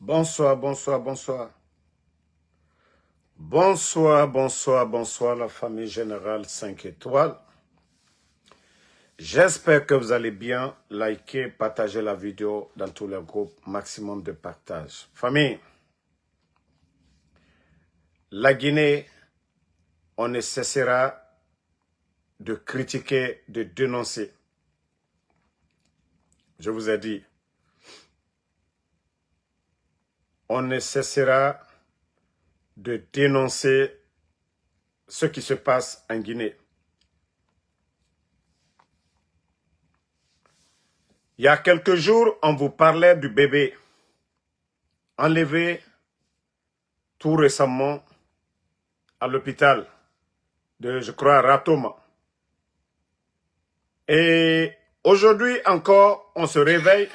Bonsoir, bonsoir, bonsoir. Bonsoir, bonsoir, bonsoir, la famille générale 5 étoiles. J'espère que vous allez bien. Likez, partagez la vidéo dans tous les groupes. Maximum de partage. Famille, la Guinée, on ne cessera de critiquer, de dénoncer. Je vous ai dit, on ne cessera de dénoncer ce qui se passe en Guinée. Il y a quelques jours, on vous parlait du bébé enlevé tout récemment à l'hôpital de, je crois, Ratoma. Et aujourd'hui encore, on se réveille.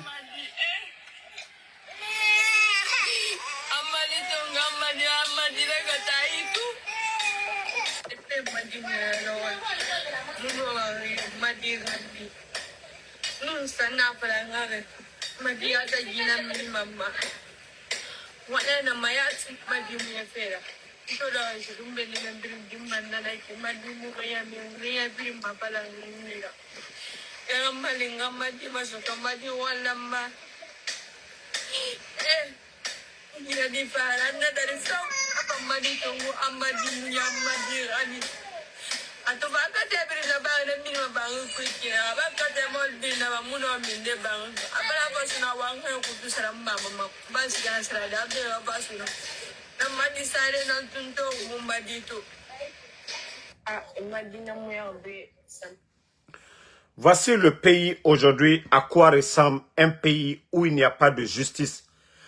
Voici le pays aujourd'hui à quoi ressemble un pays où il n'y a pas de justice.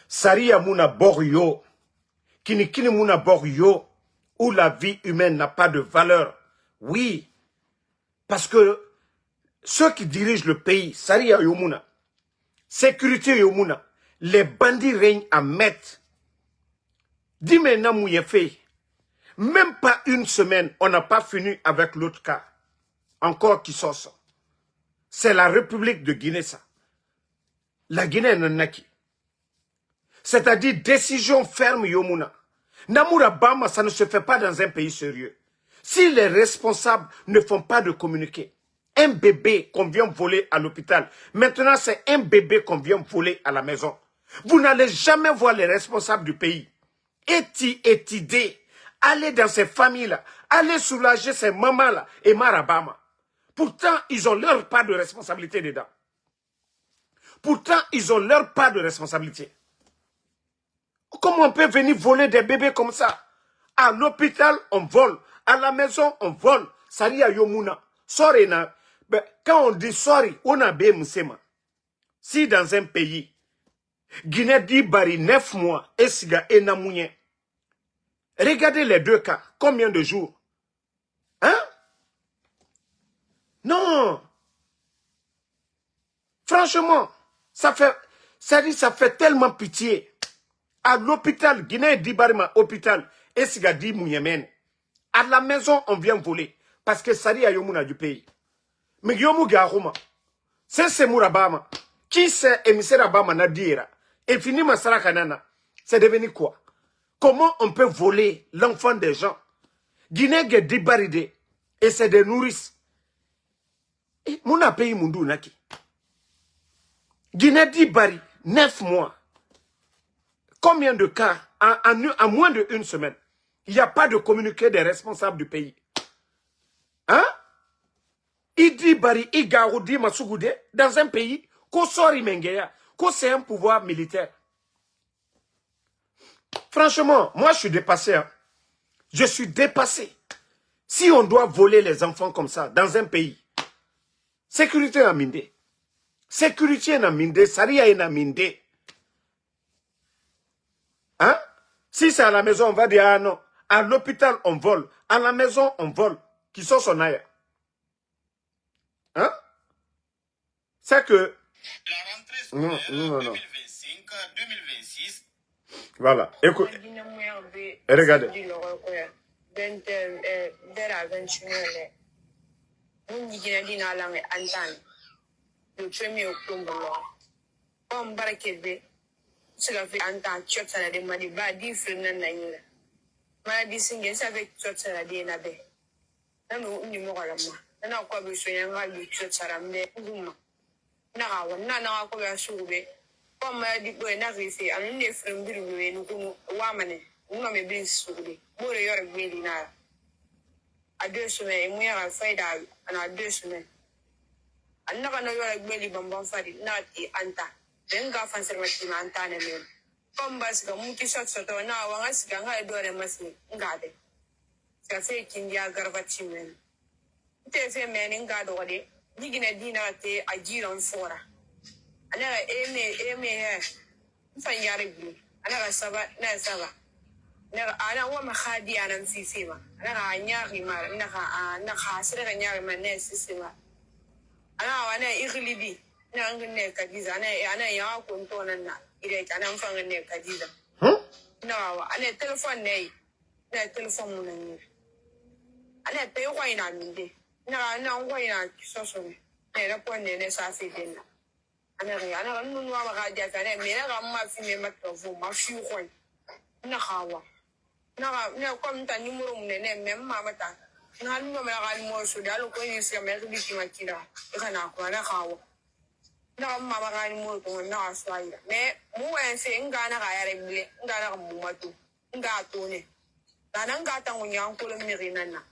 Saria Muna Borio, Kinikini Muna Borio, où la vie humaine n'a pas de valeur. Oui, parce que ceux qui dirigent le pays, Saria Yomuna, sécurité Yomuna, les bandits règnent à Met. Dis-moi, Namouyefe, même pas une semaine, on n'a pas fini avec l'autre cas. Encore qui sort. C'est la République de Guinée, ça. La Guinée n'en a qui. C'est-à-dire décision ferme Yomuna. Namoura Bama, ça ne se fait pas dans un pays sérieux. Si les responsables ne font pas de communiquer, un bébé qu'on vient voler à l'hôpital, maintenant c'est un bébé qu'on vient voler à la maison. Vous n'allez jamais voir les responsables du pays. Étidé, aller dans ces familles-là, aller soulager ces mamans-là et Marabama. Pourtant, ils ont leur part de responsabilité dedans. Pourtant, ils ont leur part de responsabilité. Comment on peut venir voler des bébés comme ça? À l'hôpital, on vole. À la maison, on vole. Sari a yomuna. Sorry na. Quand on dit sorry, on a bien moussema. Si dans un pays, Guinée dit bari 9 mois, Esiga et Namouyen. Regardez les deux cas. Combien de jours? Hein? Non. Franchement, ça fait tellement pitié. À l'hôpital, Guinée Dibarima, hôpital, et Sigadi Mouyemen. À la maison, on vient voler. Parce que Sari a Yomuna du pays. Mais Yomu Garoma, c'est Mourabama. Qui c'est émissaire Abama Nadira? Et fini Masara Kanana. C'est devenu quoi? Comment on peut voler l'enfant des gens? Guinée Dibaride. Et c'est des nourrices. Et mon pays Mundu Naki. Guinée Dibari, 9 mois. Combien de cas en moins d'une semaine? Il n'y a pas de communiqué des responsables du pays. Hein? Idi Bari, Igaroudi, Masugude, dans un pays, qu'on sort Mengeya, qu'on c'est un pouvoir militaire. Franchement, moi je suis dépassé. Hein. Je suis dépassé. Si on doit voler les enfants comme ça, dans un pays, sécurité à Minde. Sécurité à Minde, Saria à Minde. Hein? Si c'est à la maison, on va dire, ah non. À l'hôpital, on vole. À la maison, on vole. Qui sont son aïe? Hein? C'est que... La rentrée scolaire 2025-2026. Voilà. Écoute. Regardez. C'est la vie en tant que ça la demande ba di frina na yira. Ma di singe ça avec ça la di na be. Na no ni mo kala ma. Na ko be so yanga di ça la me nguma. Na ga wa na ko ya sube. Ko ma di ko na risi an ne frem bi ni ko wa mane. Nguma me bin sube. Mo re yor gbeli na. A 2 semaines mo ya faida ana 2 semaines. An na kana yor gbeli bambam fadi na ti anta. Denga fanser ma anta ne me. Kombas ga muki shot soto na wanga siga nga edore masni ngade sa fe kindia garbachi men te fe men ngado wade digina dina te ajira fora ana eme he fanyare bi ana saba na saba na ana wa ma khadi ana sisima ana anya rimar na khasira ga nyare man ne sisima ana wana iglibi na ngne kadiza ana ya ko ntonan na ire kana mfanga ne kadiza no ana telephone ne na telephone mun ne ana te ko ina minde na ko ina soso ne ra ko ne sa fi den ana nunu wa ga ja kana me na ma fi me matofo ma fi ko na hawa na ko mta numero mun ne me ma mata na nunu ma ga mo so dalo ko ni se me ri ti ma kila kana ko na hawa na mama ga ni mo ko na aswaira me mu en se ngana ga ya rebile ngana ga mu matu nga to ne na nga ta ngunya ko le mi rina na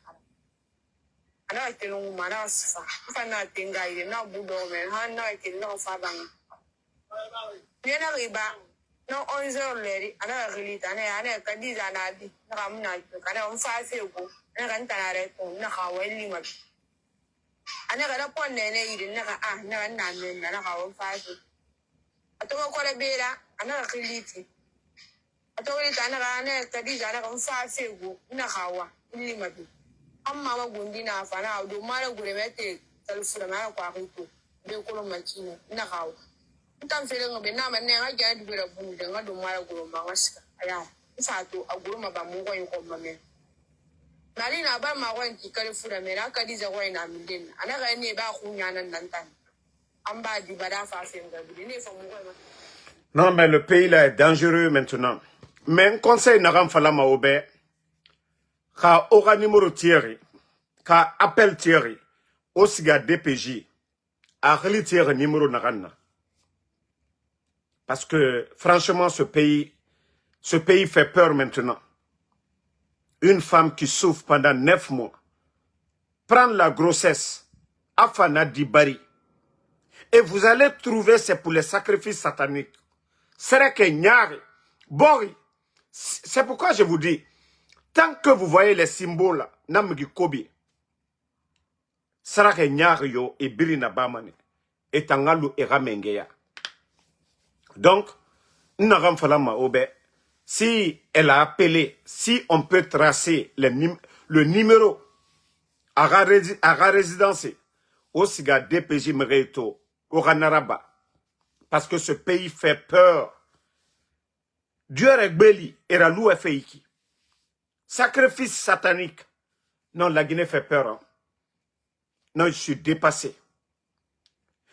ana te no mara sfa fa na tinga ile na budo me ha na ke no fa bang ne na riba no 11 leri ana rilita ne ana ka di na di na mu na ka na fa se ko na kan ta re ko na ha wa li ma ana ga pon ne ile na ka na ne na ka wa fa se atoma ko le bela ana ka riliti atoma ta na ga ne ka di na ka fa se ko na ka wa li ma bi amma ma gundi na fa na do mara gure mete talfura na kwa ko be ko lo machine na ka wa ntam fele ngobe na ma ne ga ga di bela bu de ga do mara gure ma wasika aya isa to aguru ma ba mu ko ko ma me nali na ba ma wanti kare fura me na ka di za ko ina min ana ga ne ba ku nyana nan tan an ba di bada fa se ngabi ne fa mu ko ma. Non, mais le pays là est dangereux maintenant. Mais un conseil n'a rien fallu m'aube. Ka aura numéro Thierry, ka appel Thierry, aussi ga DPJ, a reli Thierry numéro n'a. Parce que franchement, ce pays fait peur maintenant. Une femme qui souffre pendant 9 mois, prendre la grossesse, afana dibari, et vous allez trouver c'est pour les sacrifices sataniques. C'est que nyari, bori. C'est pourquoi je vous dis, tant que vous voyez les symboles, namgi kobi, c'est que nyari yo et birina bamane, et tangalu et ramengeya. Donc, Naramfalama Obe, si elle a appelé, si on peut tracer le numéro à résidence, au Siga DPJ Mreito, au Ranaraba, parce que ce pays fait peur. Dieu Regbeli et Ralou Efeiki. Sacrifice satanique. Non, la Guinée fait peur. Hein. Non, je suis dépassé.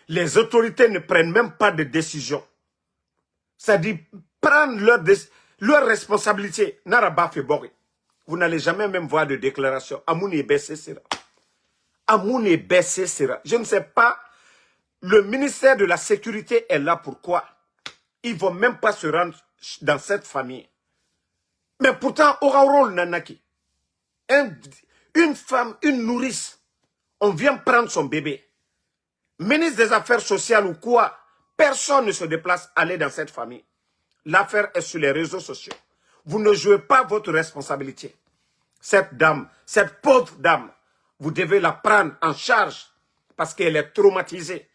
Les autorités ne prennent même pas de décision. C'est-à-dire, prendre leur responsabilité. Naraba fait boré. Vous n'allez jamais même voir de déclaration. Amouni est baissé, sera. Amouni est baissé, sera. Je ne sais pas. Le ministère de la Sécurité est là pourquoi. Ils ne vont même pas se rendre dans cette famille. Mais pourtant, aura un rôle nanaki. Une femme, une nourrice, on vient prendre son bébé. Ministre des Affaires sociales ou quoi, personne ne se déplace aller dans cette famille. L'affaire est sur les réseaux sociaux. Vous ne jouez pas votre responsabilité. Cette dame, cette pauvre dame, vous devez la prendre en charge parce qu'elle est traumatisée.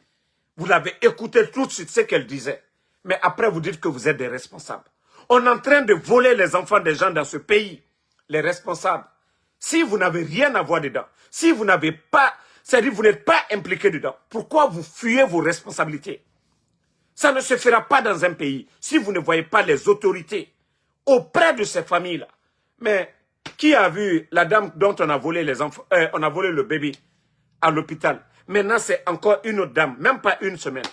Vous l'avez écouté tout de suite ce qu'elle disait. Mais après, vous dites que vous êtes des responsables. On est en train de voler les enfants des gens dans ce pays. Les responsables. Si vous n'avez rien à voir dedans, si vous n'avez pas, c'est-à-dire vous n'êtes pas impliqué dedans, pourquoi vous fuyez vos responsabilités? Ça ne se fera pas dans un pays si vous ne voyez pas les autorités auprès de ces familles-là. Mais qui a vu la dame dont on a volé les enfants, on a volé le bébé à l'hôpital? Maintenant, c'est encore une autre dame, même pas une semaine.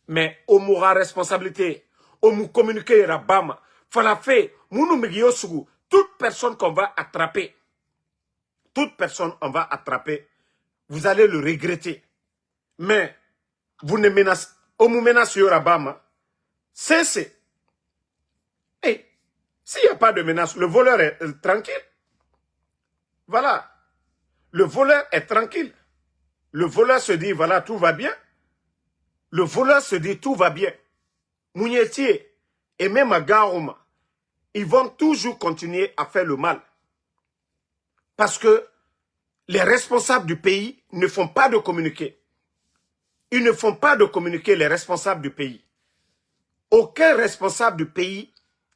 Mais on mourra responsabilité. on mou communiquer Rabama, Falafé, Mounou Megiosugu, toute personne qu'on va attraper, toute personne on va attraper, vous allez le regretter. Mais, vous ne menacez, on vous menace Rabama, cessez. Et, s'il n'y a pas de menace, le voleur est tranquille. Voilà. Le voleur est tranquille. Le voleur se dit, voilà, tout va bien. Le voleur se dit, tout va bien. Mounietier et même à Garouma, ils vont toujours continuer à faire le mal. Parce que les responsables du pays ne font pas de communiqué. Ils ne font pas de communiqué, les responsables du pays. Aucun responsable du pays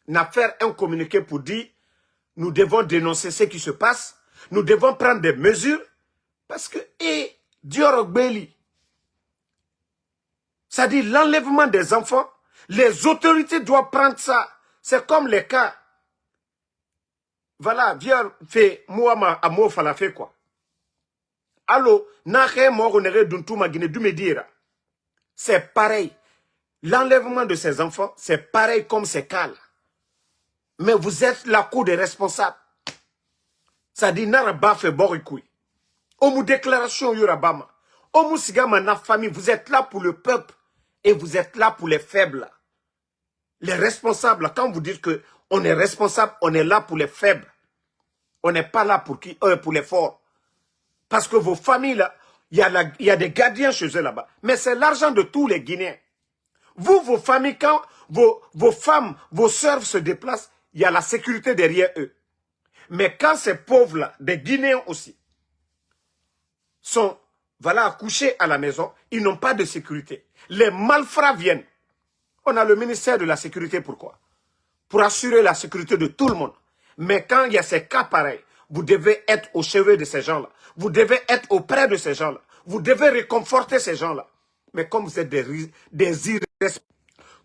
n'a fait un communiqué pour dire nous devons dénoncer ce qui se passe, nous devons prendre des mesures, parce que, Dior Beli, ça dit l'enlèvement des enfants, les autorités doivent prendre ça. C'est comme les cas. Voilà, viens, fait, moi, à moi, falafé, quoi. Allo, n'aké, moi, on est d'un ma Guinée, du Médira. C'est pareil. L'enlèvement de ces enfants, c'est pareil comme ces cas là. Mais vous êtes la cour des responsables. Ça dit, Naraba fait borikoui. Omu déclaration Yorabama. Omu sigama na famille, vous êtes là pour le peuple. Et vous êtes là pour les faibles. Les responsables, quand vous dites que on est responsable, on est là pour les faibles. On n'est pas là pour qui, pour les forts. Parce que vos familles, là, il y a des gardiens chez eux là-bas. Mais c'est l'argent de tous les Guinéens. Vous, vos familles, quand vos femmes, vos sœurs se déplacent, il y a la sécurité derrière eux. Mais quand ces pauvres-là, des Guinéens aussi, sont, voilà, couchés à la maison, ils n'ont pas de sécurité. Les malfrats viennent. On a le ministère de la sécurité, pourquoi? Pour assurer la sécurité de tout le monde. Mais quand il y a ces cas pareils, vous devez être au chevet de ces gens-là. Vous devez être auprès de ces gens-là. Vous devez réconforter ces gens-là. Mais comme vous êtes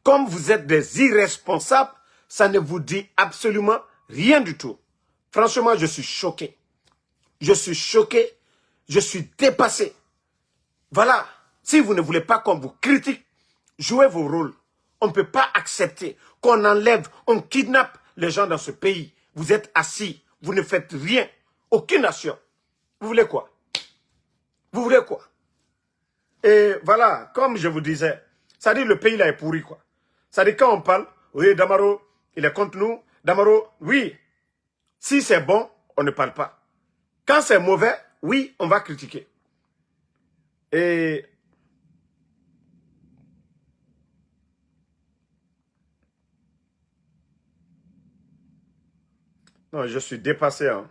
comme vous êtes des irresponsables, ça ne vous dit absolument rien du tout. Franchement, je suis choqué. Je suis choqué. Je suis dépassé. Voilà. Si vous ne voulez pas qu'on vous critique, jouez vos rôles. On ne peut pas accepter qu'on enlève, on kidnappe les gens dans ce pays. Vous êtes assis. Vous ne faites rien. Aucune nation. Vous voulez quoi? Vous voulez quoi? Et voilà, comme je vous disais, ça dit le pays là est pourri quoi. Ça dit quand on parle, oui Damaro, il est contre nous. Damaro, oui. Si c'est bon, on ne parle pas. Quand c'est mauvais, oui, on va critiquer. Et non, je suis dépassé. Hein.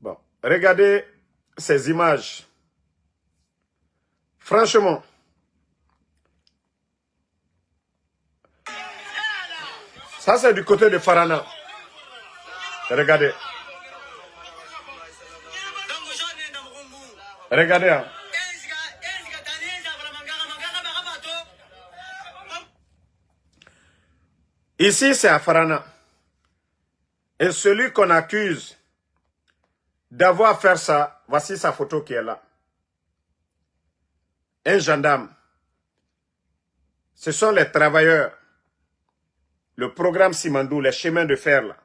Bon, regardez ces images. Franchement, ça c'est du côté de Farana. Regardez. Regardez. Hein. Ici, c'est à Farana. Et celui qu'on accuse d'avoir fait ça, voici sa photo qui est là. Un gendarme. Ce sont les travailleurs. Le programme Simandou, les chemins de fer là.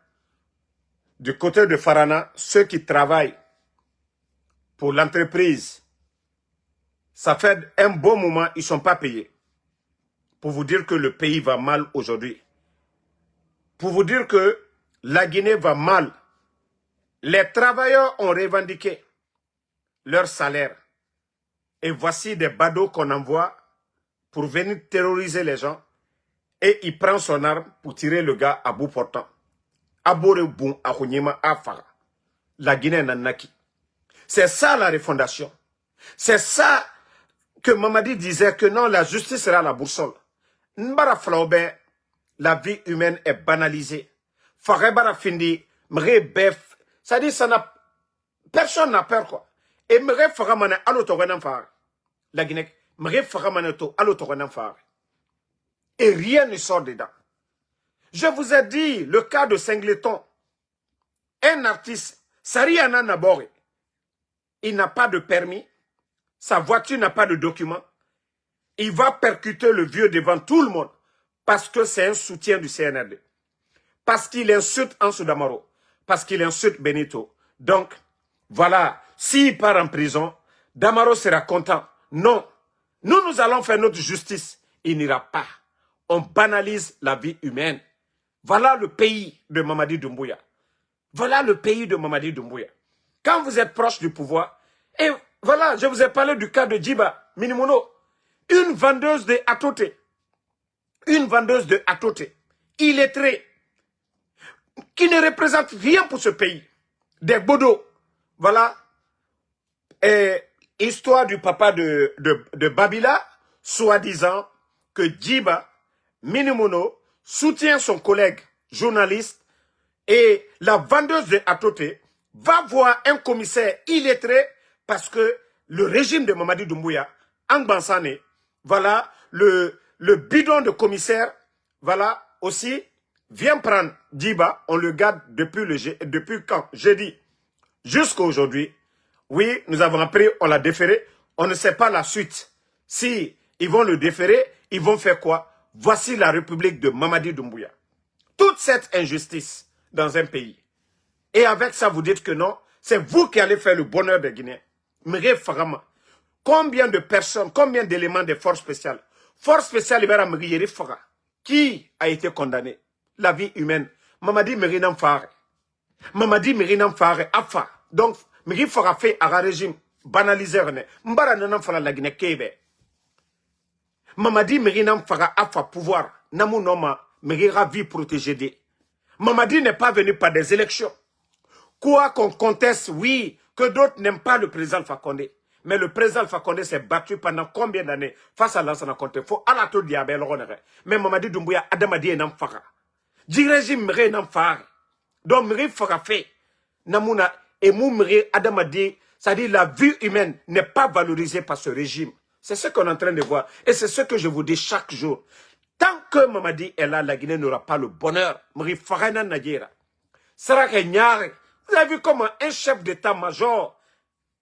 Du côté de Farana, ceux qui travaillent pour l'entreprise, ça fait un bon moment, ils ne sont pas payés. Pour vous dire que le pays va mal aujourd'hui. Pour vous dire que la Guinée va mal. Les travailleurs ont revendiqué leur salaire. Et voici des badauds qu'on envoie pour venir terroriser les gens. Et il prend son arme pour tirer le gars à bout portant. Aborebun, Ahunyema, Afara. La Guinée Nanaki. C'est ça la refondation. C'est ça que Mamadi disait que non, la justice sera la boussole. Mbara Flaubert, la vie humaine est banalisée. Farebara Findi, Mre Bef, ça dit ça n'a... Personne n'a peur quoi. Et Mre Faramane, Allotorenan Far. La Guinée, Mre Faramaneto, Allotorenan Far. Et rien ne sort dedans. Je vous ai dit le cas de Singleton. Un artiste, Sariana Nabore, il n'a pas de permis, sa voiture n'a pas de document. Il va percuter le vieux devant tout le monde parce que c'est un soutien du CNRD. Parce qu'il insulte Ansou Damaro. Parce qu'il insulte Benito. Donc, voilà, s'il part en prison, Damaro sera content. Non, nous allons faire notre justice. Il n'ira pas. On banalise la vie humaine. Voilà le pays de Mamadi Doumbouya. Voilà le pays de Mamadi Doumbouya. Quand vous êtes proche du pouvoir, et voilà, je vous ai parlé du cas de Djiba Minimono, une vendeuse de Atoté. Une vendeuse de Atoté, illettrée, qui ne représente rien pour ce pays. Des Bodo. Voilà. Et histoire du papa de Babila, soi-disant que Djiba Minimono soutient son collègue journaliste et la vendeuse de Atoté va voir un commissaire illettré parce que le régime de Mamadi Doumbouya, Angbansane, voilà, le bidon de commissaire, voilà, aussi, vient prendre Djiba, on le garde depuis quand? Jeudi, jusqu'à aujourd'hui. Oui, nous avons appris, on l'a déféré, on ne sait pas la suite. Si ils vont le déférer, ils vont faire quoi? Voici la République de Mamadi Doumbouya. Toute cette injustice dans un pays. Et avec ça, vous dites que non, c'est vous qui allez faire le bonheur des Guinéens. Mire Fagama. Combien de personnes, combien d'éléments des forces spéciales? Force spéciale Ibera Mirieri Faga. Qui a été condamné? La vie humaine. Mamadi Merinam Fare. Mamadi Merinam Fare. Afa. Donc, Miri Faga fait à régime banalisé. Mbara Nanam Fala la Guinée Kebe. Mamadi Merinam Faga Afa pouvoir. Namou Noma Merira vie protégée de. Mamadi n'est pas venu par des élections. Quoi qu'on conteste, oui, que d'autres n'aiment pas le président Fakonde. Mais le président Fakonde s'est battu pendant combien d'années face à Lansana Conté. Faut à la tour diabète. Mais Mamadi Doumbouya, Adamadi et Namfara. Du régime Mire Namfara. Donc Mire Fara fait. Namouna et Mire Adamadi, c'est-à-dire la vie humaine n'est pas valorisée par ce régime. C'est ce qu'on est en train de voir. Et c'est ce que je vous dis chaque jour. Tant que Mamadi est là, la Guinée n'aura pas le bonheur. Mire Fara na Nadjera. Sarake Nyare. Vous avez vu comment un chef d'état-major,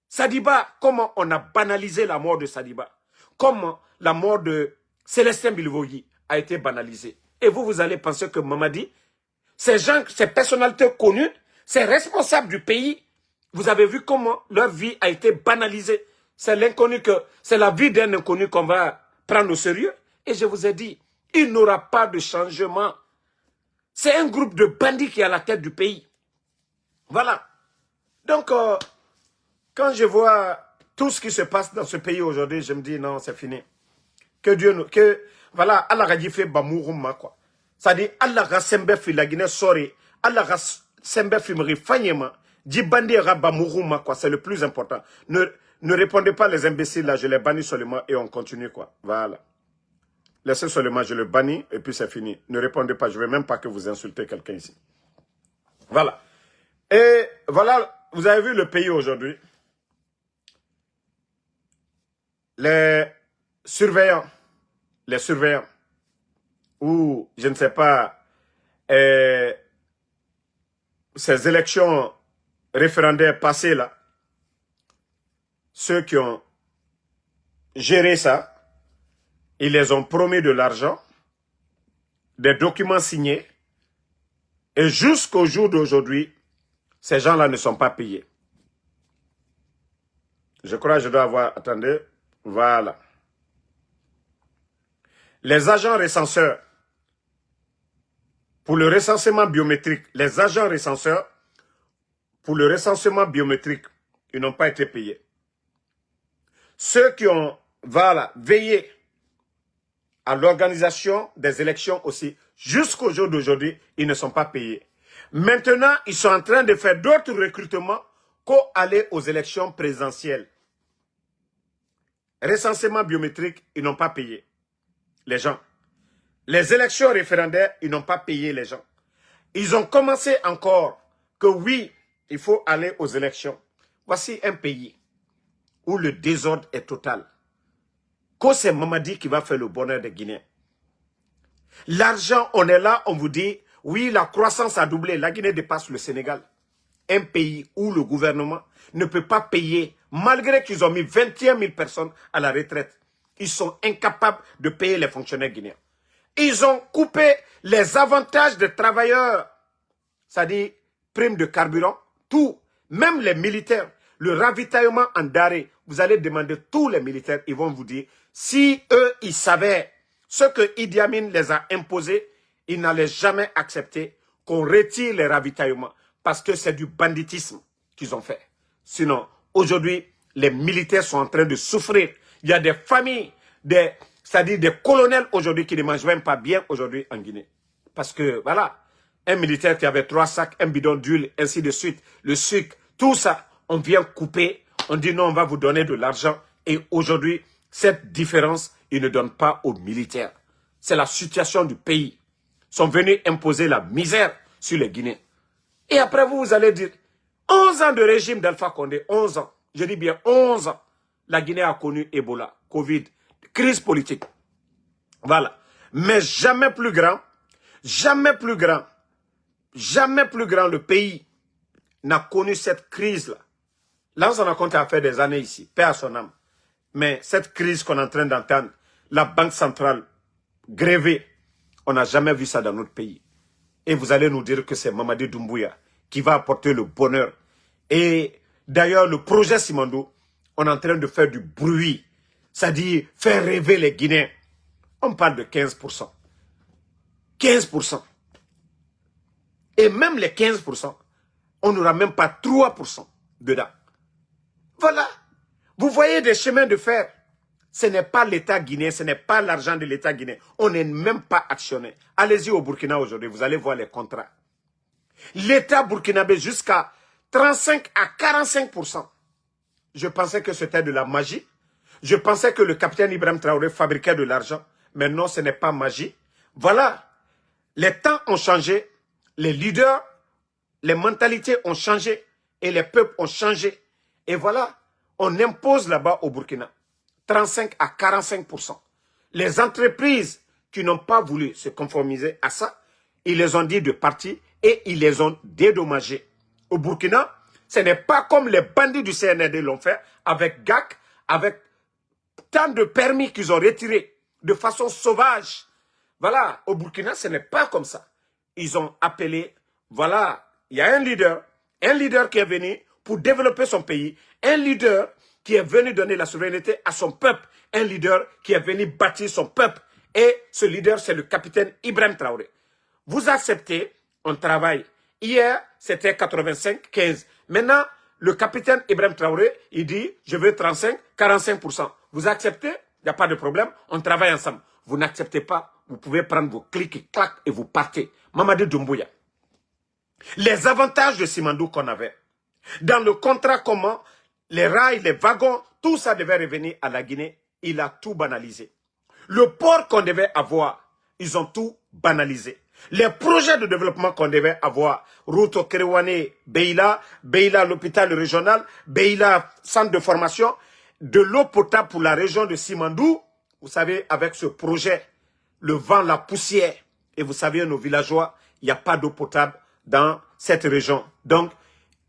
Sadiba, comment on a banalisé la mort de Sadiba. Comment la mort de Célestin Bilvogi a été banalisée. Et vous allez penser que Mamadi, ces gens, ces personnalités connues, ces responsables du pays, vous avez vu comment leur vie a été banalisée. C'est l'inconnu que, c'est la vie d'un inconnu qu'on va prendre au sérieux. Et je vous ai dit, il n'aura pas de changement. C'est un groupe de bandits qui est à la tête du pays. Voilà. Donc, quand je vois tout ce qui se passe dans ce pays aujourd'hui, je me dis non, c'est fini. Que Dieu nous... voilà, Allah a dit fait Bamouruma, quoi. Ça dit, Allah a sembe fi la Guinée sorry, Allah a sembe fi mri fanyema, dit bandi ra Bamouruma, quoi. C'est le plus important. Ne répondez pas les imbéciles là, je les bannis seulement et on continue, quoi. Voilà. Laissez seulement, je le bannis et puis c'est fini. Ne répondez pas, je ne veux même pas que vous insultez quelqu'un ici. Voilà. Et voilà, vous avez vu le pays aujourd'hui. Les surveillants, ou je ne sais pas, ces élections référendaires passées là, ceux qui ont géré ça, ils les ont promis de l'argent, des documents signés, et jusqu'au jour d'aujourd'hui, ces gens-là ne sont pas payés. Je crois que je dois avoir... Attendez. Voilà. Les agents recenseurs, pour le recensement biométrique, les agents recenseurs, pour le recensement biométrique, ils n'ont pas été payés. Ceux qui ont, voilà, veillé à l'organisation des élections aussi, jusqu'au jour d'aujourd'hui, ils ne sont pas payés. Maintenant, ils sont en train de faire d'autres recrutements qu'au aller aux élections présidentielles. Recensement biométrique, ils n'ont pas payé les gens. Les élections référendaires, ils n'ont pas payé les gens. Ils ont commencé encore que oui, il faut aller aux élections. Voici un pays où le désordre est total. Que c'est Mamadi qui va faire le bonheur des Guinéens. L'argent, on est là, on vous dit, oui, la croissance a doublé. La Guinée dépasse le Sénégal. Un pays où le gouvernement ne peut pas payer, malgré qu'ils ont mis 21 000 personnes à la retraite. Ils sont incapables de payer les fonctionnaires guinéens. Ils ont coupé les avantages des travailleurs, c'est-à-dire prime de carburant, tout, même les militaires, le ravitaillement en denrées. Vous allez demander tous les militaires, ils vont vous dire, si eux, ils savaient ce que Idi Amin les a imposés, ils n'allaient jamais accepter qu'on retire les ravitaillements parce que c'est du banditisme qu'ils ont fait. Sinon, aujourd'hui, les militaires sont en train de souffrir. Il y a des familles, c'est-à-dire des colonels aujourd'hui qui ne mangent même pas bien aujourd'hui en Guinée. Parce que, voilà, un militaire qui avait 3 sacs, un bidon d'huile, ainsi de suite, le sucre, tout ça, on vient couper, on dit non, on va vous donner de l'argent. Et aujourd'hui, cette différence, ils ne donnent pas aux militaires. C'est la situation du pays. Ils sont venus imposer la misère sur les Guinéens. Et après vous, vous allez dire, 11 ans de régime d'Alpha Condé, 11 ans, je dis bien 11 ans, la Guinée a connu Ebola, Covid, crise politique. Voilà. Mais jamais plus grand, jamais plus grand, jamais plus grand le pays n'a connu cette crise-là. Là, on a compté à faire des années ici, paix à son âme. Mais cette crise qu'on est en train d'entendre, la Banque centrale grévée, on n'a jamais vu ça dans notre pays. Et vous allez nous dire que c'est Mamadi Doumbouya qui va apporter le bonheur. Et d'ailleurs, le projet Simandou, on est en train de faire du bruit, c'est-à-dire faire rêver les Guinéens. On parle de 15%. 15%. Et même les 15%, on n'aura même pas 3% dedans. Voilà. Vous voyez des chemins de fer. Ce n'est pas l'État guinéen, ce n'est pas l'argent de l'État guinéen. On n'est même pas actionné. Allez-y au Burkina aujourd'hui, vous allez voir les contrats. L'État burkinabé jusqu'à 35 à 45%. Je pensais que c'était de la magie. Je pensais que le capitaine Ibrahim Traoré fabriquait de l'argent. Mais non, ce n'est pas magie. Voilà. Les temps ont changé. Les leaders, les mentalités ont changé. Et les peuples ont changé. Et voilà. On impose là-bas au Burkina 35 à 45%. Les entreprises qui n'ont pas voulu se conformiser à ça, ils les ont dit de partir et ils les ont dédommagés. Au Burkina, ce n'est pas comme les bandits du CNRD l'ont fait avec GAC, avec tant de permis qu'ils ont retirés de façon sauvage. Voilà, au Burkina, ce n'est pas comme ça. Ils ont appelé, voilà, il y a un leader qui est venu pour développer son pays, un leader qui est venu donner la souveraineté à son peuple, un leader qui est venu bâtir son peuple. Et ce leader, c'est le capitaine Ibrahim Traoré. Vous acceptez, on travaille. Hier, c'était 85-15. Maintenant, le capitaine Ibrahim Traoré, il dit, je veux 35-45%. Vous acceptez, il n'y a pas de problème, on travaille ensemble. Vous n'acceptez pas, vous pouvez prendre vos clics et clacs et vous partez. Mamadi Doumbouya. Les avantages de Simandou qu'on avait, dans le contrat commun, les rails, les wagons, tout ça devait revenir à la Guinée. Il a tout banalisé. Le port qu'on devait avoir, ils ont tout banalisé. Les projets de développement qu'on devait avoir, route au Kerewane, Beila, l'hôpital régional, Beila, centre de formation, de l'eau potable pour la région de Simandou. Vous savez, avec ce projet, le vent, la poussière, et vous savez, nos villageois, il n'y a pas d'eau potable dans cette région. Donc,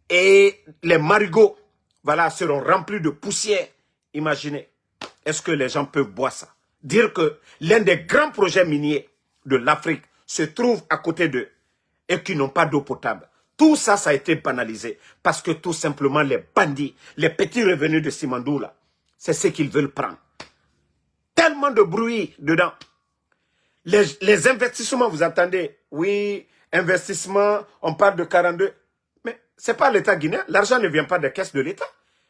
et les marigots, voilà, seront remplis de poussière. Imaginez, est-ce que les gens peuvent boire ça? Dire que l'un des grands projets miniers de l'Afrique se trouve à côté d'eux et qu'ils n'ont pas d'eau potable. Tout ça, ça a été banalisé parce que tout simplement les bandits, les petits revenus de Simandou, là, c'est ce qu'ils veulent prendre. Tellement de bruit dedans. Les investissements, vous entendez? Oui, investissement, on parle de 42. Mais ce n'est pas l'État guinéen. L'argent ne vient pas des caisses de l'État.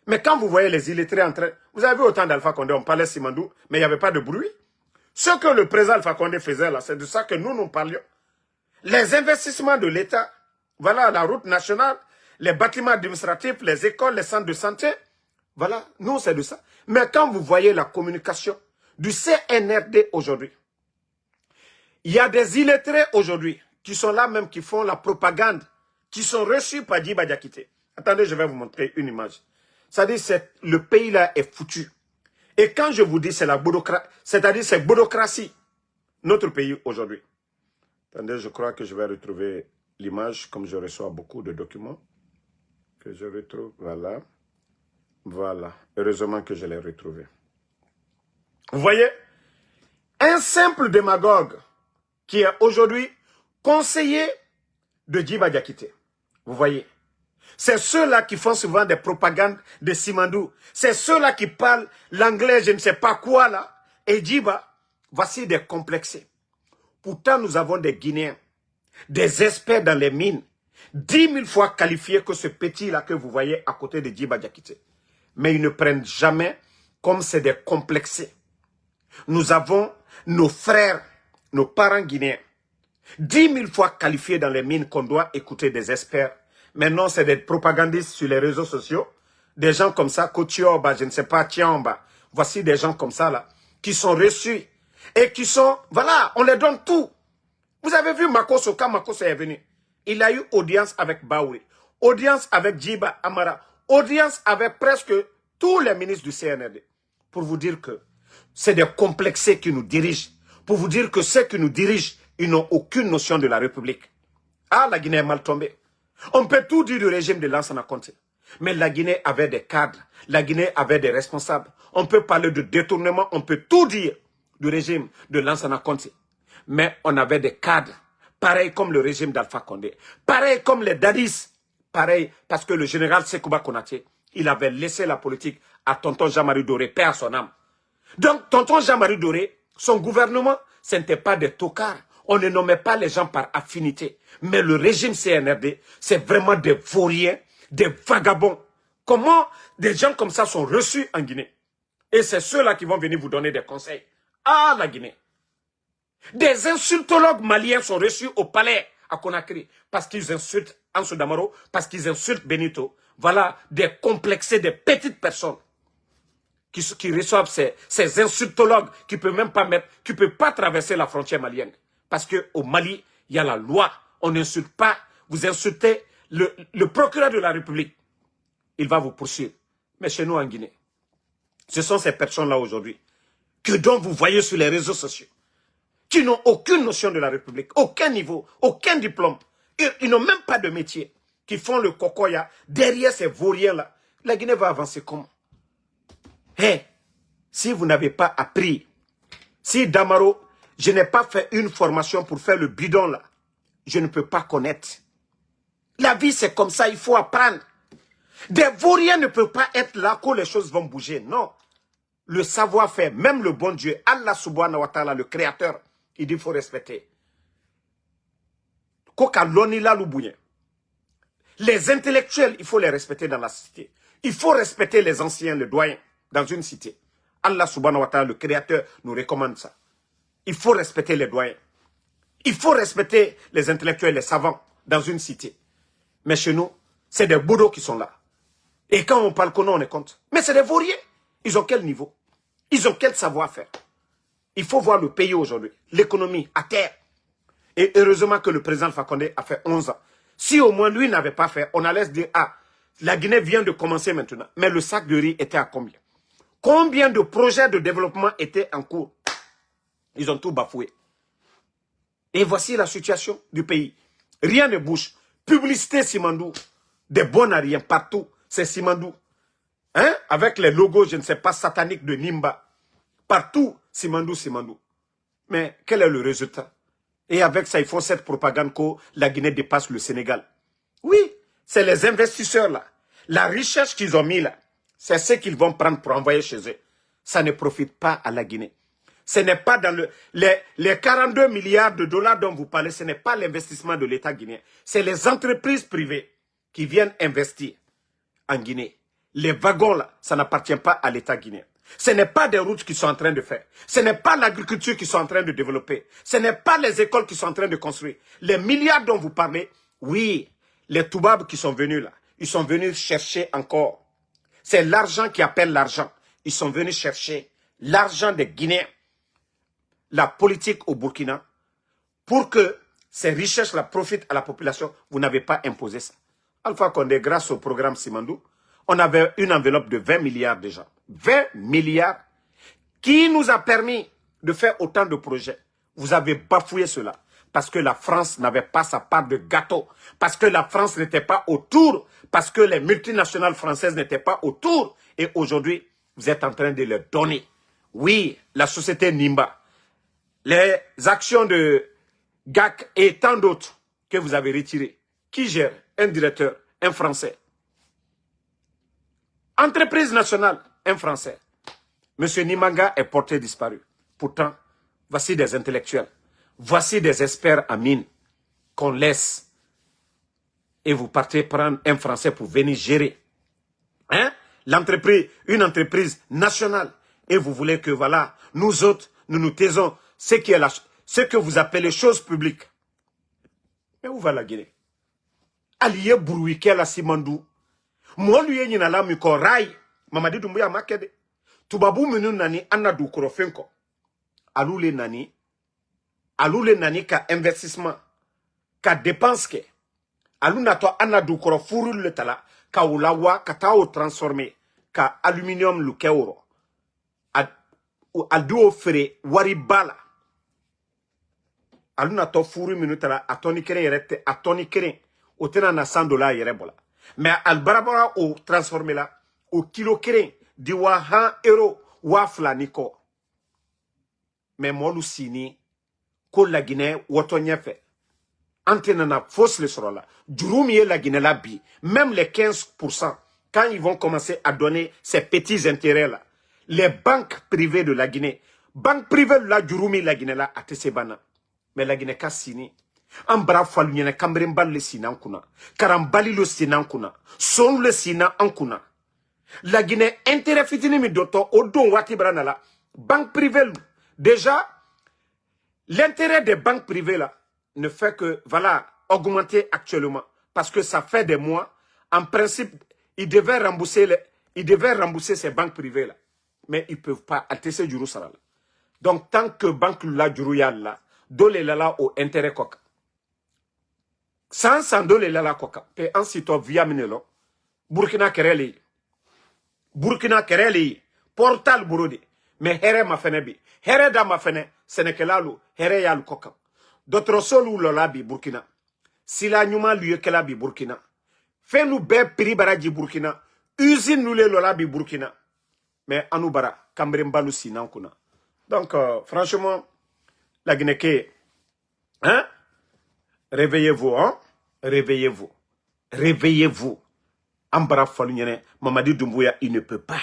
Mais quand vous voyez les illettrés en train... Vous avez vu autant d'Alpha Condé, on parlait Simandou, mais il n'y avait pas de bruit. Ce que le président Alpha Condé faisait là, c'est de ça que nous parlions. Les investissements de l'État, voilà, la route nationale, les bâtiments administratifs, les écoles, les centres de santé, voilà, nous c'est de ça. Mais quand vous voyez la communication du CNRD aujourd'hui, il y a des illettrés aujourd'hui qui sont là même, qui font la propagande, qui sont reçus par Djiba Diakité. Attendez, je vais vous montrer une image. C'est-à-dire que le pays là est foutu. Et quand je vous dis c'est la bureaucratie, c'est-à-dire c'est bureaucratie, notre pays aujourd'hui. Attendez, je crois que je vais retrouver l'image, comme je reçois beaucoup de documents. Que je retrouve, voilà. Voilà, heureusement que je l'ai retrouvé. Vous voyez, un simple démagogue qui est aujourd'hui conseiller de Djiba Diakité. Vous voyez? C'est ceux-là qui font souvent des propagandes de Simandou. C'est ceux-là qui parlent l'anglais, je ne sais pas quoi là. Et Djiba, voici des complexés. Pourtant, nous avons des Guinéens, des experts dans les mines, 10 000 fois qualifiés que ce petit-là que vous voyez à côté de Djiba Diakité. Mais ils ne prennent jamais comme c'est des complexés. Nous avons nos frères, nos parents guinéens, 10 000 fois qualifiés dans les mines qu'on doit écouter des experts. Maintenant, c'est des propagandistes sur les réseaux sociaux. Des gens comme ça, Kotioba, je ne sais pas, Tiamba. Voici des gens comme ça, là, qui sont reçus. Et qui sont, voilà, on les donne tout. Vous avez vu Makosso, quand Makosso est venu, il a eu audience avec Baouri, audience avec Djiba Amara, audience avec presque tous les ministres du CNRD. Pour vous dire que c'est des complexés qui nous dirigent. Pour vous dire que ceux qui nous dirigent, ils n'ont aucune notion de la République. Ah, la Guinée est mal tombée. On peut tout dire du régime de Lansana Conté. Mais la Guinée avait des cadres. La Guinée avait des responsables. On peut parler de détournement. On peut tout dire du régime de Lansana Conté. Mais on avait des cadres. Pareil comme le régime d'Alpha Condé. Pareil comme les Dadis. Pareil parce que le général Sekouba Konaté, il avait laissé la politique à tonton Jean-Marie Doré, paix à son âme. Donc, tonton Jean-Marie Doré, son gouvernement, ce n'était pas des tocards. On ne nommait pas les gens par affinité. Mais le régime CNRD, c'est vraiment des vauriens, des vagabonds. Comment des gens comme ça sont reçus en Guinée? Et c'est ceux-là qui vont venir vous donner des conseils. Ah, la Guinée. Des insultologues maliens sont reçus au palais à Conakry parce qu'ils insultent Ansou Damaro, parce qu'ils insultent Benito. Voilà des complexés, des petites personnes qui reçoivent ces insultologues qui ne peuvent même pas mettre, qui ne peuvent pas traverser la frontière malienne. Parce qu'au Mali, il y a la loi. On n'insulte pas. Vous insultez le procureur de la République. Il va vous poursuivre. Mais chez nous en Guinée, ce sont ces personnes-là aujourd'hui que donc vous voyez sur les réseaux sociaux, qui n'ont aucune notion de la République, aucun niveau, aucun diplôme. Ils n'ont même pas de métier, qui font le cocoya derrière ces vauriens-là. La Guinée va avancer comment? Hey, si vous n'avez pas appris, si Damaro, je n'ai pas fait une formation pour faire le bidon là, je ne peux pas connaître. La vie c'est comme ça, il faut apprendre. Des vauriens ne peuvent pas être là quand les choses vont bouger, non. Le savoir-faire, même le bon Dieu, Allah subhanahu wa ta'ala, le créateur, il dit qu'il faut respecter. Les intellectuels, il faut les respecter dans la cité. Il faut respecter les anciens, les doyens, dans une cité. Allah subhanahu wa ta'ala, le créateur, nous recommande ça. Il faut respecter les doyens. Il faut respecter les intellectuels, les savants, dans une cité. Mais chez nous, c'est des bouddhos qui sont là. Et quand on parle qu'on on est compte. Mais c'est des vauriens. Ils ont quel niveau? Ils ont quel savoir-faire? Il faut voir le pays aujourd'hui, l'économie à terre. Et heureusement que le président Alpha Condé a fait 11 ans. Si au moins lui n'avait pas fait, on allait se dire, ah, la Guinée vient de commencer maintenant. Mais le sac de riz était à combien? Combien de projets de développement étaient en cours? Ils ont tout bafoué. Et voici la situation du pays. Rien ne bouge. Publicité Simandou. Des bons à rien partout. C'est Simandou. Hein? Avec les logos, je ne sais pas, sataniques de Nimba. Partout, Simandou, Simandou. Mais quel est le résultat? Et avec ça, ils font cette propagande que la Guinée dépasse le Sénégal. Oui, c'est les investisseurs là. La recherche qu'ils ont mis là, c'est ce qu'ils vont prendre pour envoyer chez eux. Ça ne profite pas à la Guinée. Ce n'est pas dans les 42 milliards de dollars dont vous parlez, ce n'est pas l'investissement de l'État guinéen. C'est les entreprises privées qui viennent investir en Guinée. Les wagons là, ça n'appartient pas à l'État guinéen. Ce n'est pas des routes qu'ils sont en train de faire. Ce n'est pas l'agriculture qu'ils sont en train de développer. Ce n'est pas les écoles qu'ils sont en train de construire. Les milliards dont vous parlez, oui, les Toubabs qui sont venus là, ils sont venus chercher encore. C'est l'argent qui appelle l'argent. Ils sont venus chercher l'argent des Guinéens. La politique au Burkina, pour que ces richesses-là profitent à la population, vous n'avez pas imposé ça. Alpha Condé, grâce au programme Simandou, on avait une enveloppe de 20 milliards déjà. 20 milliards qui nous a permis de faire autant de projets. Vous avez bafoué cela parce que la France n'avait pas sa part de gâteau, parce que la France n'était pas autour, parce que les multinationales françaises n'étaient pas autour. Et aujourd'hui, vous êtes en train de les donner. Oui, la société Nimba, les actions de GAC et tant d'autres que vous avez retirés. Qui gère? Un directeur, un Français. Entreprise nationale, un Français. Monsieur Nimanga est porté disparu. Pourtant, voici des intellectuels. Voici des experts en mine qu'on laisse. Et vous partez prendre un Français pour venir gérer. Hein? L'entreprise, une entreprise nationale. Et vous voulez que, voilà, nous autres, nous nous taisons ce que vous appelez choses publiques. Mais où va la Guinée? Allié Bourouike la Simandou. Moi, lui, il y a là, Miko Rai. Mamadi Doumbouya Makede. Tubabu menu nani, Anna Doukoro Fenko. Aloule nani ka investissement. Ka dépense ke. Aluna to Anna Doukoro Furu le tala. Ka ulawa, ka tao transformé. Ka aluminium lu keuro. Al duo fere wari bala. Aluna to furu minutala atoni keren yerete atoni keren otena na $100 yerebola. Mais al barabara o transformer la au kilo keren di wa €1 wa flaniko. Mais molu sini ko la Guinée woto nyefe. Antena na fausse le sera là. Jurumi la Guinée la bi. Même les 15%, quand ils vont commencer à donner ces petits intérêts là, les banques privées de la Guinée, banque privée de la Jurumi la Guinée là, à Tessebana. Mais la Guinée Kassini, Ambra Falunyana Kambrembal le Sinan Kuna, Karambali le Sinan Kuna, Son le Sinan Ankuna. La Guinée intérêt fitini mi doto, Odon Watibranala, banque privée. Déjà, l'intérêt des banques privées là ne fait que, voilà, augmenter actuellement. Parce que ça fait des mois, en principe, ils devaient rembourser ces banques privées là. Mais ils ne peuvent pas atteser du Roussala. Donc, tant que banque la Djuruyal là, dole lala au intérêt coca. Sans dole lala coca. Pe ansito via minelo. Burkina Kereli. Burkina Kereli. Portal Burodi. Mais here ma fenebi. Here da ma fene. Senekelalu. Here yal coca. D'autres solu lolabi Burkina. Sila nyuma lieu kelabi Burkina. Fais nous be pribaraji Burkina. Usine nous le lolabi Burkina. Mais anoubara. Kambrembalu sinankuna. Donc, franchement, la Guinée, hein? Réveillez-vous, hein? Réveillez-vous. Réveillez-vous. Ambara Falunyane, Mamadi Doumbouya, il ne peut pas.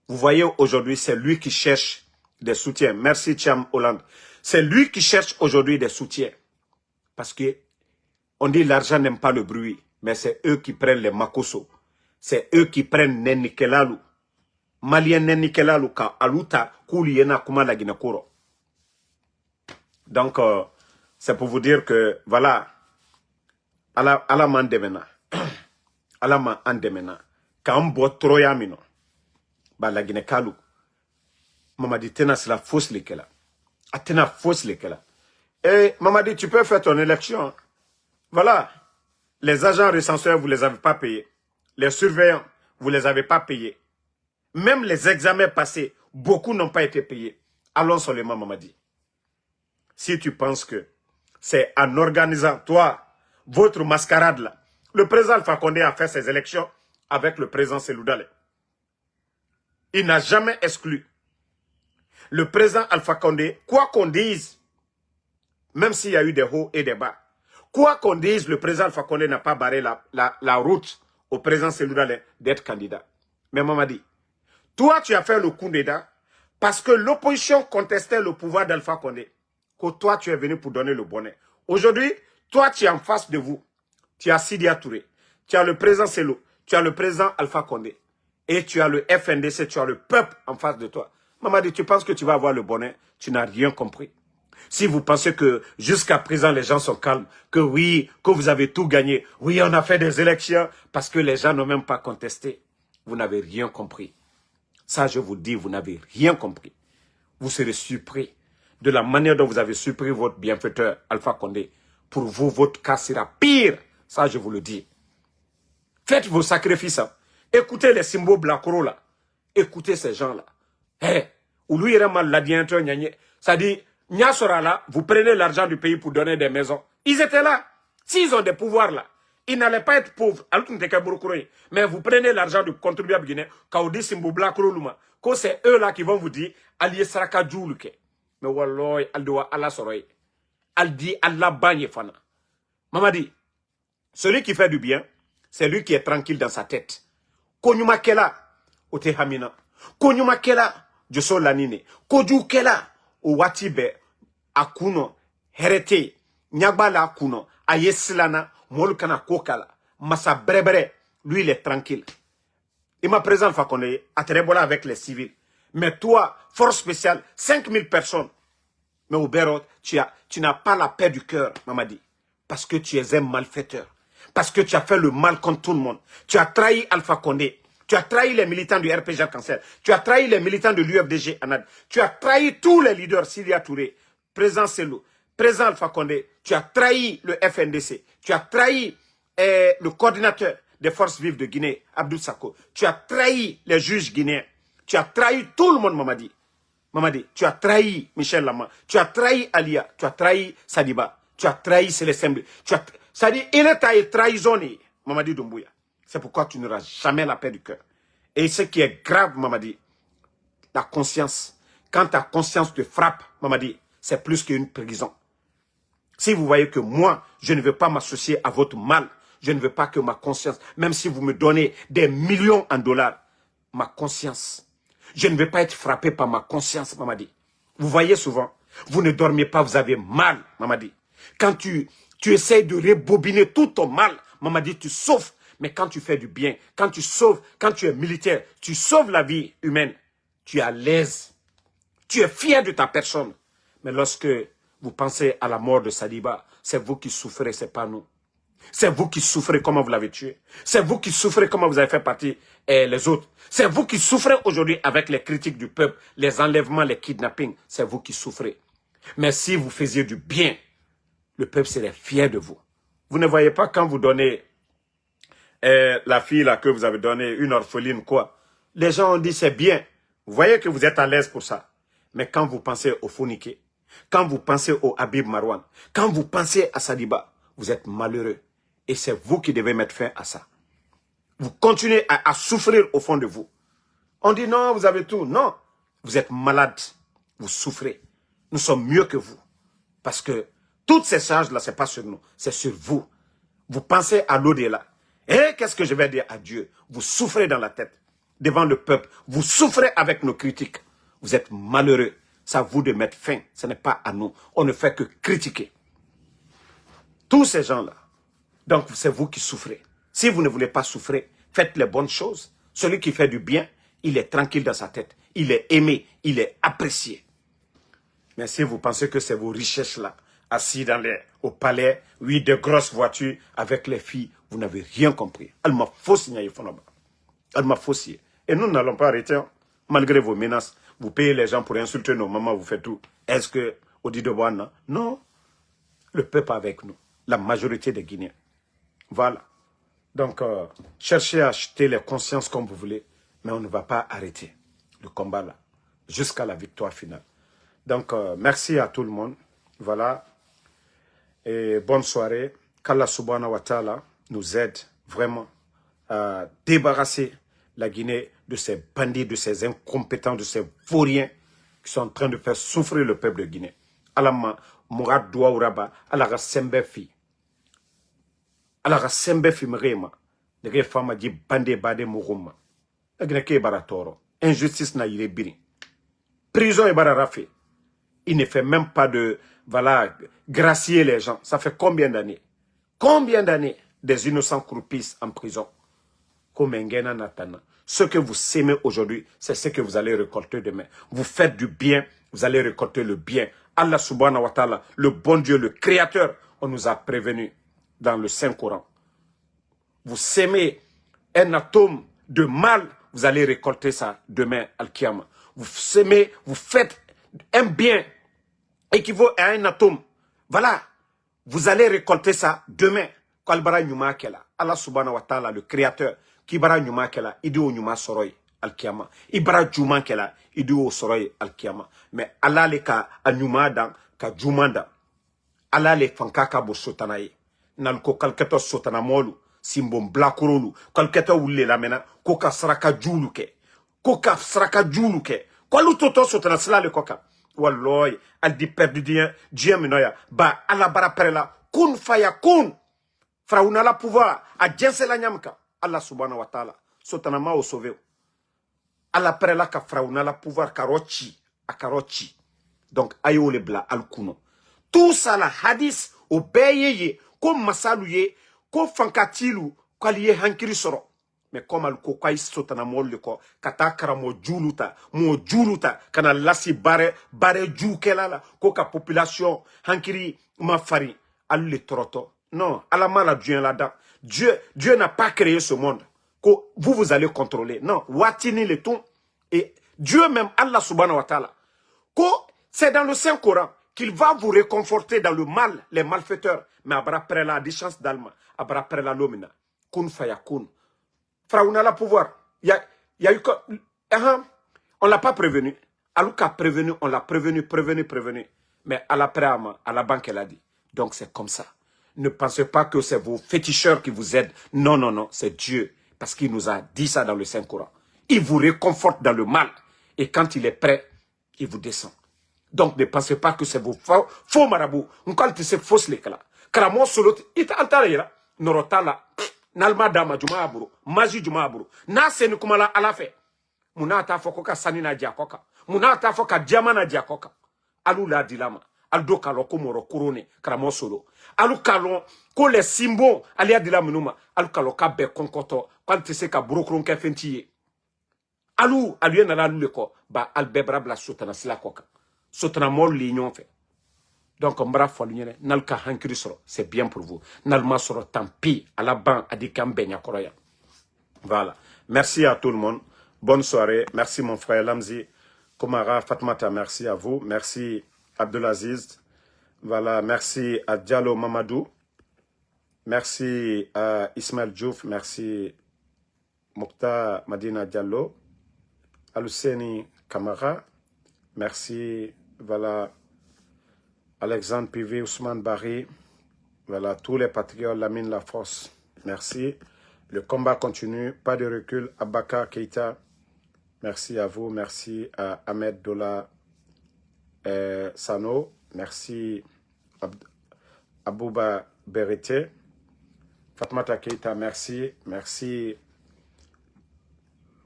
Vous voyez, aujourd'hui, c'est lui qui cherche des soutiens. Merci, Cham Hollande. C'est lui qui cherche aujourd'hui des soutiens. Parce que, on dit l'argent n'aime pas le bruit, mais c'est eux qui prennent les makoso. C'est eux qui prennent Nenikelalu. Malien Nenikelalu, ka aluta, kouliyena kuma la Guinée Koro. Donc, c'est pour vous dire que, voilà, à la mandemena, à la mandemena, quand on boit trop yamino, bah la Guinée Kalou, maman dit, tena c'est la fausse lekela. Atena fausse lekela. Et maman dit, tu peux faire ton élection. Voilà, les agents recenseurs, vous les avez pas payés. Les surveillants, vous les avez pas payés. Même les examens passés, beaucoup n'ont pas été payés. Allons seulement, maman dit. Si tu penses que c'est en organisant, toi, votre mascarade là, le président Alpha Condé a fait ses élections avec le président Seloudale. Il n'a jamais exclu. Le président Alpha Condé, quoi qu'on dise, même s'il y a eu des hauts et des bas, quoi qu'on dise, le président Alpha Condé n'a pas barré la route au président Seloudale d'être candidat. Mais maman dit, toi tu as fait le coup d'état parce que l'opposition contestait le pouvoir d'Alpha Condé. Que toi, tu es venu pour donner le bonnet. Aujourd'hui, toi, tu es en face de vous. Tu as Sidia Touré. Tu as le président Selo. Tu as le président Alpha Condé. Et tu as le FNDC. Tu as le peuple en face de toi. Mamadi, tu penses que tu vas avoir le bonnet? Tu n'as rien compris. Si vous pensez que jusqu'à présent, les gens sont calmes, que oui, que vous avez tout gagné. Oui, on a fait des élections parce que les gens n'ont même pas contesté. Vous n'avez rien compris. Ça, je vous dis, vous n'avez rien compris. Vous serez surpris de la manière dont vous avez surpris votre bienfaiteur Alpha Condé. Pour vous, votre cas sera pire. Ça, je vous le dis. Faites vos sacrifices. Écoutez les symboles Blacoro là. Écoutez ces gens-là. Hé, ou lui, il est mal l'adienteur, ça dit, Nyasora là, vous prenez l'argent du pays pour donner des maisons. Ils étaient là. S'ils ont des pouvoirs là, ils n'allaient pas être pauvres. Mais vous prenez l'argent du contribuable guinéen, quand on dit Simbo Blacoro Luma, que c'est eux là qui vont vous dire, Allié Saraka Djouluke. Mais wallah, Aldoa Allah Soroy. al dit Allah bagne fana. Mamadi, celui qui fait du bien, c'est lui qui est tranquille dans sa tête. Konyuma kela, ote hamina. Konyuma kela, joso lanine. Koju kela, o watibe, akuno, herete, nyagbala akuno, ayesilana, molukana kokala, massa brebre, lui il est tranquille. Il m'a présent Fakonde, à Terebola avec les civils. Mais toi, force spéciale, 5000 personnes. Mais au Bérot, tu n'as pas la paix du cœur, Mamadi. Parce que tu es un malfaiteur. Parce que tu as fait le mal contre tout le monde. Tu as trahi Alpha Condé. Tu as trahi les militants du RPG Cancer. Tu as trahi les militants de l'UFDG Anad. Tu as trahi tous les leaders, Syria Touré, Président Selou, Président Alpha Condé. Tu as trahi le FNDC. Tu as trahi le coordinateur des forces vives de Guinée, Abdou Sako. Tu as trahi les juges guinéens. Tu as trahi tout le monde, Mamadi. Mamadi, tu as trahi Michel Lama. Tu as trahi Alia. Tu as trahi Sadiba. Tu as trahi Célestin Blé. Ça dit, il est à trahison, Mamadi Doumbouya. C'est pourquoi tu n'auras jamais la paix du cœur. Et ce qui est grave, Mamadi, la conscience. Quand ta conscience te frappe, Mamadi, c'est plus qu'une prison. Si vous voyez que moi, je ne veux pas m'associer à votre mal, je ne veux pas que ma conscience, même si vous me donnez des millions en dollars, ma conscience, je ne veux pas être frappé par ma conscience, Mamadi. Vous voyez souvent, vous ne dormez pas, vous avez mal, Mamadi. Quand tu essayes de rebobiner tout ton mal, Mamadi, tu sauves. Mais quand tu fais du bien, quand tu sauves, quand tu es militaire, tu sauves la vie humaine, tu es à l'aise. Tu es fier de ta personne. Mais lorsque vous pensez à la mort de Sadiba, c'est vous qui souffrez, c'est pas nous. C'est vous qui souffrez comment vous l'avez tué. C'est vous qui souffrez comment vous avez fait partie les autres. C'est vous qui souffrez aujourd'hui avec les critiques du peuple, les enlèvements, les kidnappings. C'est vous qui souffrez. Mais si vous faisiez du bien, le peuple serait fier de vous. Vous ne voyez pas quand vous donnez la fille là que vous avez donnée, une orpheline, quoi. Les gens ont dit c'est bien. Vous voyez que vous êtes à l'aise pour ça. Mais quand vous pensez au Founiké, quand vous pensez au Habib Marwan, quand vous pensez à Sadiba, vous êtes malheureux. Et c'est vous qui devez mettre fin à ça. Vous continuez à souffrir au fond de vous. On dit non, vous avez tout. Non, vous êtes malade. Vous souffrez. Nous sommes mieux que vous. Parce que toutes ces charges-là, ce n'est pas sur nous. C'est sur vous. Vous pensez à l'au-delà. Et qu'est-ce que je vais dire à Dieu? Vous souffrez dans la tête. Devant le peuple. Vous souffrez avec nos critiques. Vous êtes malheureux. C'est à vous de mettre fin. Ce n'est pas à nous. On ne fait que critiquer. Tous ces gens-là. Donc, c'est vous qui souffrez. Si vous ne voulez pas souffrir, faites les bonnes choses. Celui qui fait du bien, il est tranquille dans sa tête. Il est aimé. Il est apprécié. Mais si vous pensez que c'est vos richesses-là, assis au palais, oui, de grosses voitures, avec les filles, vous n'avez rien compris. Elle m'a faussé. Elle m'a faussé. Et nous n'allons pas arrêter, hein. Malgré vos menaces. Vous payez les gens pour insulter nos mamans, vous faites tout. Est-ce que, au dit de Boana? Non. Le peuple avec nous. La majorité des Guinéens. Voilà. Donc, cherchez à acheter les consciences comme vous voulez, mais on ne va pas arrêter le combat là, jusqu'à la victoire finale. Donc, merci à tout le monde. Voilà. Et bonne soirée. Qu'Allah subhanahu wa ta'ala nous aide vraiment à débarrasser la Guinée de ces bandits, de ces incompétents, de ces vauriens qui sont en train de faire souffrir le peuple de Guinée. Alama Mourad Douaouraba, Alara Sembefi. Alara Sembefi Mrema. Nege fama di bande bade Mourouma. Nege baratoro. Injustice na yire biri. Prison et bararafe. Il ne fait même pas de, voilà, gracier les gens. Ça fait combien d'années? Combien d'années des innocents croupissent en prison? Ce que vous sémez aujourd'hui, c'est ce que vous allez récolter demain. Vous faites du bien, vous allez récolter le bien. Allah subhanahu wa ta'ala, le bon Dieu, le créateur, on nous a prévenu dans le Saint-Coran. Vous sémez un atome de mal, vous allez récolter ça demain, Al-Qiyama. Vous sémez, vous faites un bien équivaut à un atome. Voilà, vous allez récolter ça demain. Allah subhanahu wa ta'ala, le créateur, qui bara nyuma kela, idi o nyuma soroy al-Qiyama. Ibara juma kela, idi o soroy al-Qiyama. Mais Allah le ka anyuma dan, ka jumanda. Allah le fankaka bo sotanaye. Nalko kalketo sotana molu, simbom blakurolu, kalketo wulle la mena, koka saraka julu ke. Koka saraka julu ke. Kwa lutoto sotana sila le koka. Walloy, al di perdu Dieu minoya. Ba, ala bara prela, kun faya kun. Fraouna la pouvoir, a djense la nyamka. Allah subhanahu wa ta'ala. Sotanama au sauvé. Ala prela ka fraouna la pouvoir karochi. A karochi. Donc, ayo le bla al kuno. Tout ça la hadith, au beyeye, ko masaluye, ko fankatilu, ko liye hankiri soro. Mais comme al ko kwai sotana molle ko, kata kara mo juluta, kana lasi bare jukelala, ko ka population hankiri ma fari, al le toroto. Non, ala mala Dieu là-dedans. Dieu n'a pas créé ce monde. Que vous allez contrôler. Non, watini le tout. Et Dieu même, Allah subhanahu wa ta'ala. C'est dans le Saint-Coran qu'il va vous réconforter dans le mal, les malfaiteurs. Mais après la chance d'Alma, après la lomina. Kun faya kun. Fraouna la pouvoir. Il y a eu comme. On l'a pas prévenu. Alouka prévenu, on l'a prévenu. Mais à la banque, elle a dit. Donc c'est comme ça. Ne pensez pas que c'est vos féticheurs qui vous aident. Non, non, non, c'est Dieu. Parce qu'il nous a dit ça dans le Saint-Coran. Il vous réconforte dans le mal. Et quand il est prêt, il vous descend. Donc ne pensez pas que c'est vos faux marabouts. On parle de ces fausses léclas. Car moi, solo, il t'a entendu là. Norotala, Nalma Dama Jumaburu, Maji Jumaburu. Na seni kumala ala fe. Muna ta fokoka sanina diakoka. Muna ta foka diamana diakoka. Alou la dilama. Aldo kalon komoro kurone kramo solo. Alou kalon ko les symboles alia dilama numa. Alou kalon ka be konkoto. Quand tu sais ka brokron ke fentiye. Alou aluye na la luleko ba albebra bla sotana sila koka. Sotana mol lignon fait. Donc mbra folnyene nalka hankiri soro, c'est bien pour vous. Nalma soro tant pis à la ban adikam benya koroya. Voilà. Merci à tout le monde. Bonne soirée. Merci mon frère Lamzi. Komara Fatmata, merci à vous. Merci Abdelaziz. Voilà, merci à Diallo Mamadou. Merci à Ismaël Diouf. Merci Mokhtar Madina Diallo. Aluseni Kamara. Merci, voilà, Alexandre Pivé, Ousmane Barry. Voilà, tous les patriotes, Lamine Lafosse. Merci. Le combat continue. Pas de recul. Abaka Keita. Merci à vous. Merci à Ahmed Dola Sano. Merci Abouba Berete. Fatmata Keita, merci. Merci.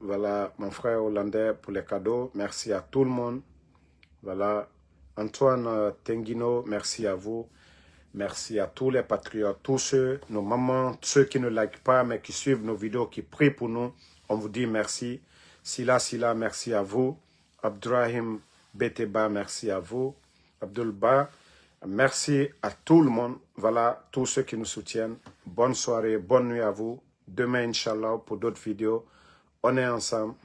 Voilà, mon frère hollandais pour les cadeaux. Merci à tout le monde. Voilà. Antoine Tenguino, merci à vous. Merci à tous les patriotes, tous ceux, nos mamans, ceux qui ne likent pas, mais qui suivent nos vidéos, qui prient pour nous. On vous dit merci. Sila, merci à vous. Abdrahim Beteba, merci à vous. Abdulba, merci à tout le monde. Voilà, tous ceux qui nous soutiennent. Bonne soirée, bonne nuit à vous. Demain, Inch'Allah, pour d'autres vidéos. On est ensemble.